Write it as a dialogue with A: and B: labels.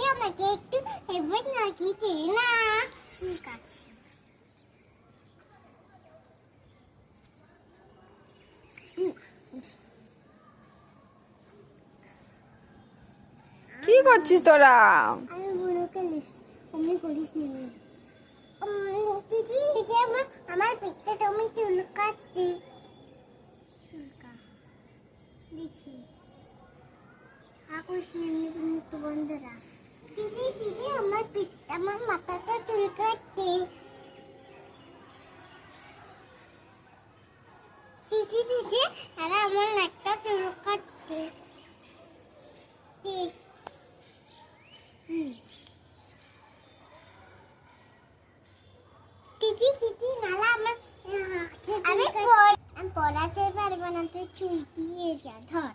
A: আমাকে একটু এবার নাকি না ঠিক আছে
B: কি করছিস তোরা?
A: আমি বুড়োকে লিখছি তুমি করিস নি দিদি দিদি আমার পেটটা তুমি চুল কাটতে দেখি একটু বন্ধ রাখ দিদি দিদি আমার পেটটা আমার মাথাটা চুল কাটতে দিদি দিদি আরে আমার নাকটা চুল কাটতে দিদি দিদি নালা আমার আমি পড়াতে পারবো না তুই চুল দিয়ে যা ধর